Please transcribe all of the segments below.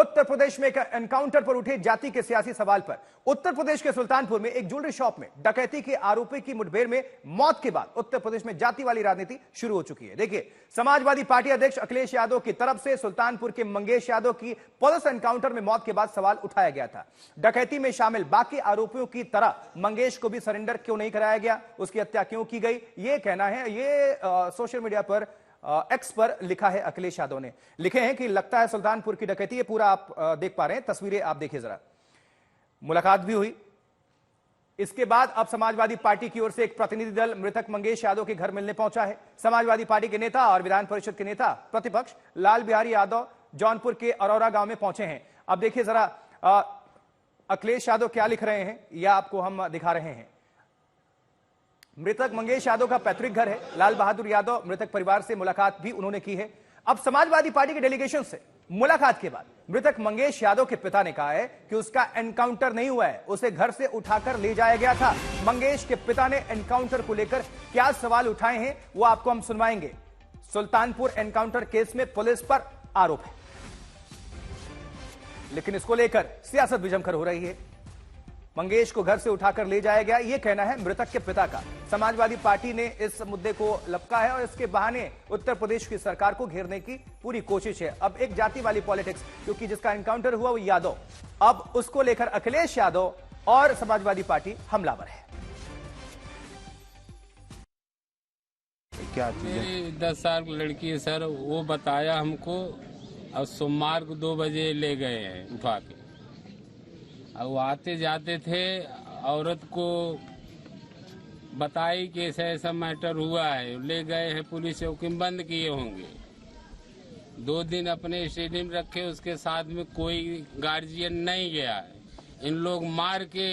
उत्तर प्रदेश में एक एनकाउंटर पर उठे जाति के सियासी सवाल पर उत्तर प्रदेश के सुल्तानपुर में एक ज्वेलरी शॉप में डकैती के आरोपी की मुठभेड़ में मौत के बाद उत्तर प्रदेश में जाति वाली राजनीति शुरू हो चुकी है। देखिए, समाजवादी पार्टी अध्यक्ष अखिलेश यादव की तरफ से सुल्तानपुर के मंगेश यादव की पुलिस एनकाउंटर में मौत के बाद सवाल उठाया गया था। डकैती में शामिल बाकी आरोपियों की तरह मंगेश को भी सरेंडर क्यों नहीं कराया गया, उसकी हत्या क्यों की गई, यह कहना है। ये सोशल मीडिया पर एक्स पर लिखा है। अखिलेश यादव ने लिखे हैं कि लगता है सुल्तानपुर की डकैती है। पूरा आप देख पा रहे हैं, तस्वीरें आप देखिए जरा। मुलाकात भी हुई। इसके बाद अब समाजवादी पार्टी की ओर से एक प्रतिनिधि दल मृतक मंगेश यादव के घर मिलने पहुंचा है। समाजवादी पार्टी के नेता और विधान परिषद के नेता प्रतिपक्ष लाल बिहारी यादव जौनपुर के अरौरा गांव में पहुंचे हैं। अब देखिए जरा अखिलेश यादव क्या लिख रहे हैं, यह आपको हम दिखा रहे हैं। मृतक मंगेश यादव का पैतृक घर है। लाल बहादुर यादव मृतक परिवार से मुलाकात भी उन्होंने की है। अब समाजवादी पार्टी के डेलीगेशन से मुलाकात के बाद मृतक मंगेश यादव के पिता ने कहा है कि उसका एनकाउंटर नहीं हुआ है, उसे घर से उठाकर ले जाया गया था। मंगेश के पिता ने एनकाउंटर को लेकर क्या सवाल उठाए हैं वो आपको हम सुनवाएंगे। सुल्तानपुर एनकाउंटर केस में पुलिस पर आरोप है, लेकिन इसको लेकर सियासत भी जमकर हो रही है। मंगेश को घर से उठाकर ले जाया गया, यह कहना है मृतक के पिता का। समाजवादी पार्टी ने इस मुद्दे को लपका है और इसके बहाने उत्तर प्रदेश की सरकार को घेरने की पूरी कोशिश है। अब एक जाति वाली पॉलिटिक्स, क्योंकि जिसका एनकाउंटर हुआ वो यादव, अब उसको लेकर अखिलेश यादव और समाजवादी पार्टी हमलावर है। क्या मेरी 10 साल की लड़की है सर, वो बताया हमको और सोमवार को 2 बजे ले गए हैं उठा के। अब वो आते जाते थे, औरत को बताई कि ऐसा ऐसा मैटर हुआ है, ले गए हैं पुलिस चौकी बंद किए होंगे। 2 दिन अपने स्टेडियम रखे, उसके साथ में कोई गार्जियन नहीं गया है। इन लोग मार के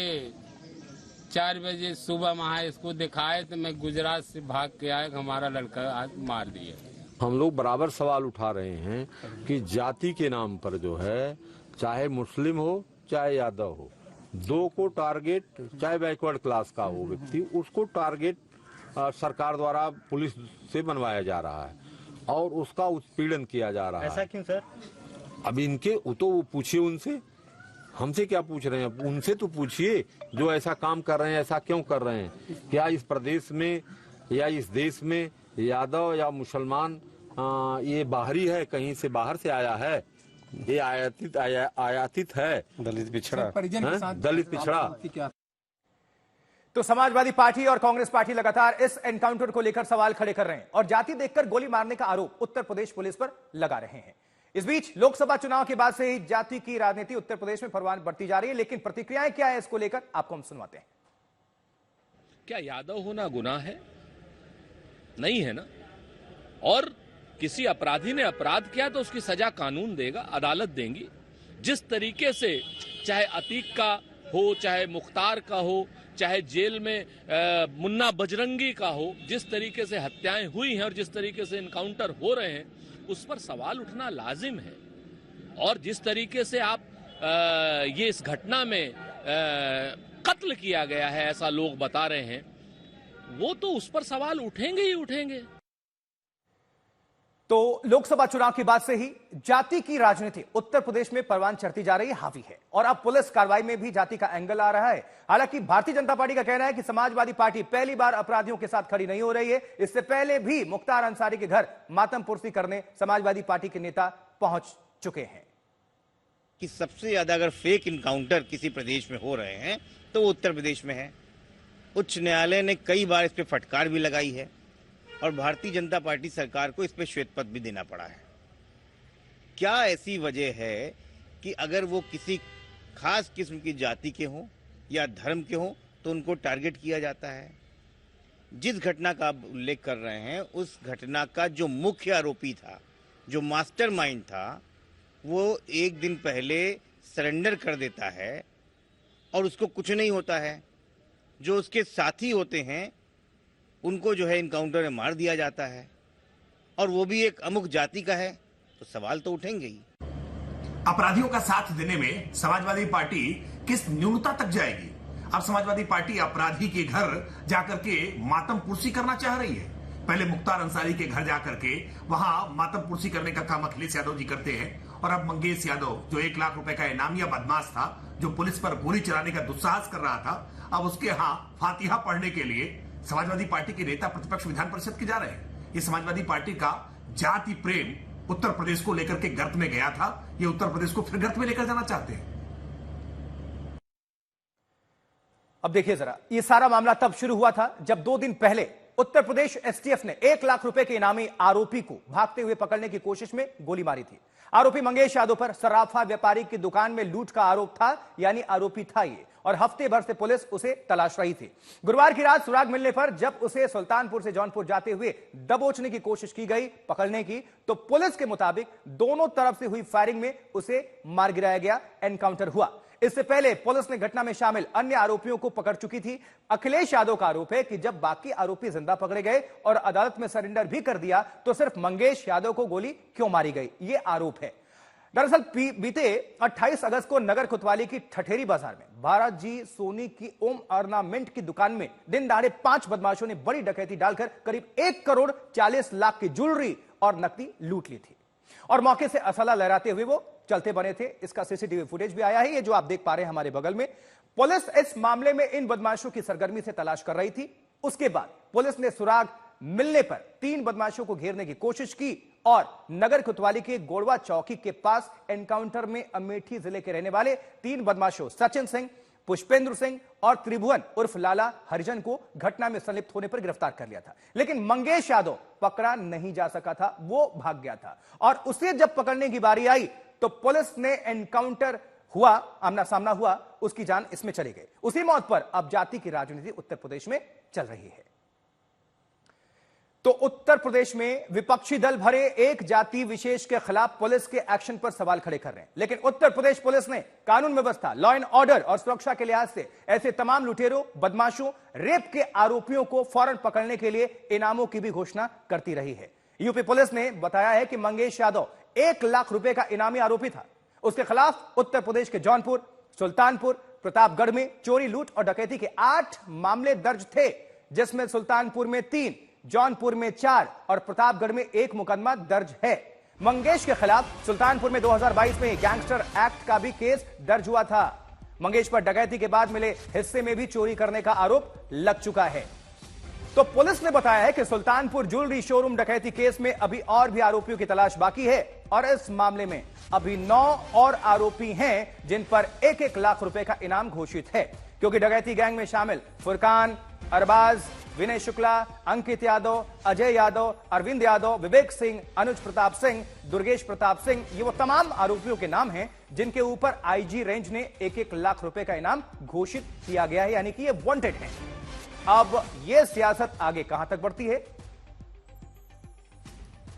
4 बजे सुबह वहाँ इसको दिखाए तो मैं गुजरात से भाग के आया, हमारा लड़का आज मार दिया। हम लोग बराबर सवाल उठा रहे हैं कि जाति के नाम पर जो है, चाहे मुस्लिम हो चाहे यादव हो, 2 को टारगेट, चाहे बैकवर्ड क्लास का हो व्यक्ति, उसको टारगेट सरकार द्वारा पुलिस से बनवाया जा रहा है और उसका उत्पीड़न किया जा रहा है। ऐसा क्यों सर? अब इनके तो वो पूछिए उनसे, हमसे क्या पूछ रहे हैं? उनसे तो पूछिए जो ऐसा काम कर रहे हैं, ऐसा क्यों कर रहे हैं। क्या इस प्रदेश में या इस देश में यादव या मुसलमान ये बाहरी है, कहीं से बाहर से आया है, ये आयातित है, दलित पिछड़ा, दलित पिछड़ा। तो समाजवादी पार्टी और कांग्रेस पार्टी लगातार इस एनकाउंटर को लेकर सवाल खड़े कर रहे हैं और जाति देखकर गोली मारने का आरोप उत्तर प्रदेश पुलिस पर लगा रहे हैं। इस बीच लोकसभा चुनाव के बाद से ही जाति की राजनीति उत्तर प्रदेश में परवान बढ़ती जा रही है, लेकिन प्रतिक्रियाएं क्या है इसको लेकर आपको हम सुनवाते हैं। क्या यादव होना गुनाह है? नहीं है ना। और किसी अपराधी ने अपराध किया तो उसकी सजा कानून देगा, अदालत देंगी। जिस तरीके से चाहे अतीक का हो, चाहे मुख्तार का हो, चाहे जेल में मुन्ना बजरंगी का हो, जिस तरीके से हत्याएं हुई हैं और जिस तरीके से इनकाउंटर हो रहे हैं, उस पर सवाल उठना लाजिम है। और जिस तरीके से आप ये इस घटना में कत्ल किया गया है ऐसा लोग बता रहे हैं, वो तो उस पर सवाल उठेंगे ही उठेंगे। तो लोकसभा चुनाव के बाद से ही जाति की राजनीति उत्तर प्रदेश में परवान चढ़ती जा रही है, हावी है और अब पुलिस कार्रवाई में भी जाति का एंगल आ रहा है। हालांकि भारतीय जनता पार्टी का कहना है कि समाजवादी पार्टी पहली बार अपराधियों के साथ खड़ी नहीं हो रही है। इससे पहले भी मुख्तार अंसारी के घर मातम पुरसी करने समाजवादी पार्टी के नेता पहुंच चुके हैं। कि सबसे ज्यादा अगर फेक इनकाउंटर किसी प्रदेश में हो रहे हैं तो वो उत्तर प्रदेश में है। उच्च न्यायालय ने कई बार इस पर फटकार भी लगाई है और भारतीय जनता पार्टी सरकार को इस पर श्वेत पत्र भी देना पड़ा है। क्या ऐसी वजह है कि अगर वो किसी खास किस्म की जाति के हों या धर्म के हों तो उनको टारगेट किया जाता है? जिस घटना का आप उल्लेख कर रहे हैं, उस घटना का जो मुख्य आरोपी था, जो मास्टरमाइंड था, वो 1 दिन पहले सरेंडर कर देता है और उसको कुछ नहीं होता है। जो उसके साथी होते हैं उनको जो है इनकाउंटर में मार दिया जाता है और वो भी एक अमुक जाति का है, तो सवाल तो उठेंगे ही। अपराधियों का साथ देने में समाजवादी पार्टी किस न्यूनता तक जाएगी? अब समाजवादी पार्टी अपराधी के घर जाकर के मातम पुरसी करना चाह रही है। पहले मुख्तार अंसारी के घर जाकर के वहां मातम पुरसी करने का काम अखिलेश यादव जी करते हैं और अब मंगेश यादव जो 1 लाख रुपए का इनामिया बदमाश था, जो पुलिस पर गोली चलाने का दुस्साहस कर रहा था, अब उसके यहां फातिहा पढ़ने के लिए समाजवादी पार्टी के नेता प्रतिपक्ष विधान परिषद के जा रहे हैं। ये समाजवादी पार्टी का जाति प्रेम उत्तर प्रदेश को लेकर के गर्त में गया था, ये उत्तर प्रदेश को फिर गर्त में लेकर जाना चाहते हैं। अब देखिए जरा, ये सारा मामला तब शुरू हुआ था जब 2 दिन पहले उत्तर प्रदेश एसटीएफ ने 1 लाख रुपए के इनामी आरोपी को भागते हुए पकड़ने की कोशिश में गोली मारी थी। आरोपी मंगेश यादव पर सराफा व्यापारी की दुकान में लूट का आरोप था, यानी आरोपी था ये, और हफ्ते भर से पुलिस उसे तलाश रही थी। गुरुवार की रात सुराग मिलने पर जब उसे सुल्तानपुर से जौनपुर जाते हुए दबोचने की कोशिश की गई, पकड़ने की, तो पुलिस के मुताबिक दोनों तरफ से हुई फायरिंग में उसे मार गिराया गया, एनकाउंटर हुआ। इससे पहले पुलिस ने घटना में शामिल अन्य आरोपियों को पकड़ चुकी थी। अखिलेश यादव का आरोप है कि जब बाकी आरोपी जिंदा पकड़े गए और अदालत में सरेंडर भी कर दिया, तो सिर्फ मंगेश यादव को गोली क्यों मारी गई, यह आरोप है। दरअसल बीते 28 अगस्त को नगर कोतवाली की ठठेरी बाजार में भारत जी सोनी की ओम ऑर्नामेंट की दुकान में दिन दहाड़े 5 बदमाशों ने बड़ी डकैती डालकर करीब 1 करोड़ 40 लाख की ज्वेलरी और नकदी लूट ली थी, और मौके से असला लहराते हुए वो चलते बने थे। इसका सीसीटीवी फुटेज भी आया है, ये जो आप देख पा रहे हैं हमारे बगल में। पुलिस इस मामले में इन बदमाशों की सरगर्मी से तलाश कर रही थी। उसके बाद पुलिस ने सुराग मिलने पर 3 बदमाशों को घेरने की कोशिश की और नगर कोतवाली के गोड़वा चौकी के पास एनकाउंटर में अमेठी जिले के रहने वाले 3 बदमाशों सचिन सिंह, पुष्पेंद्र सिंह और त्रिभुवन उर्फ लाला हरिजन को घटना में संलिप्त होने पर गिरफ्तार कर लिया था। लेकिन मंगेश यादव पकड़ा नहीं जा सका था, वो भाग गया था, और उसे जब पकड़ने की बारी आई तो पुलिस ने एनकाउंटर हुआ, आमना सामना हुआ, उसकी जान इसमें चली गई। उसी मौत पर अब जाति की राजनीति उत्तर प्रदेश में चल रही है। तो उत्तर प्रदेश में विपक्षी दल भरे एक जाति विशेष के खिलाफ पुलिस के एक्शन पर सवाल खड़े कर रहे हैं, लेकिन उत्तर प्रदेश पुलिस ने कानून व्यवस्था, लॉ एंड ऑर्डर और सुरक्षा के लिहाज से ऐसे तमाम लुटेरों, बदमाशों, रेप के आरोपियों को फौरन पकड़ने के लिए इनामों की भी घोषणा करती रही है। यूपी पुलिस ने बताया है कि मंगेश यादव 1 लाख रुपए का इनामी आरोपी था। उसके खिलाफ उत्तर प्रदेश के जौनपुर, सुल्तानपुर, प्रतापगढ़ में चोरी, लूट और डकैती के 8 मामले दर्ज थे, जिसमें सुल्तानपुर में 3, जौनपुर में 4 और प्रतापगढ़ में 1 मुकदमा दर्ज है। मंगेश के खिलाफ सुल्तानपुर में 2022 में गैंगस्टर एक्ट का भी केस दर्ज हुआ था। मंगेश पर डकैती के बाद मिले हिस्से में भी चोरी करने का आरोप लग चुका है। तो पुलिस ने बताया है कि सुल्तानपुर ज्वेलरी शोरूम डकैती केस में अभी और भी आरोपियों की तलाश बाकी है, और इस मामले में अभी 9 और आरोपी हैं जिन पर 1-1 लाख रुपए का इनाम घोषित है, क्योंकि डकैती गैंग में शामिल फुरकान, अरबाज, विनय शुक्ला, अंकित यादव, अजय यादव, अरविंद यादव, विवेक सिंह, अनुज प्रताप सिंह, दुर्गेश प्रताप सिंह, ये वो तमाम आरोपियों के नाम हैं जिनके ऊपर आईजी रेंज ने 1-1 लाख रुपए का इनाम घोषित किया गया है, यानी कि ये वांटेड हैं। अब ये सियासत आगे कहां तक बढ़ती है,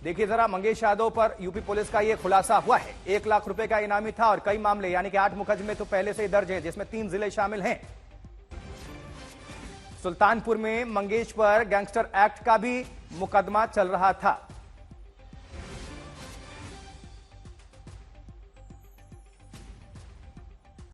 देखिए जरा। मंगेश यादव पर यूपी पुलिस का यह खुलासा हुआ है। 1 लाख रुपए का इनामी था और कई मामले, यानी कि 8 मुकदमे तो पहले से ही दर्ज है, जिसमें 3 जिले शामिल हैं। सुल्तानपुर में मंगेश पर गैंगस्टर एक्ट का भी मुकदमा चल रहा था।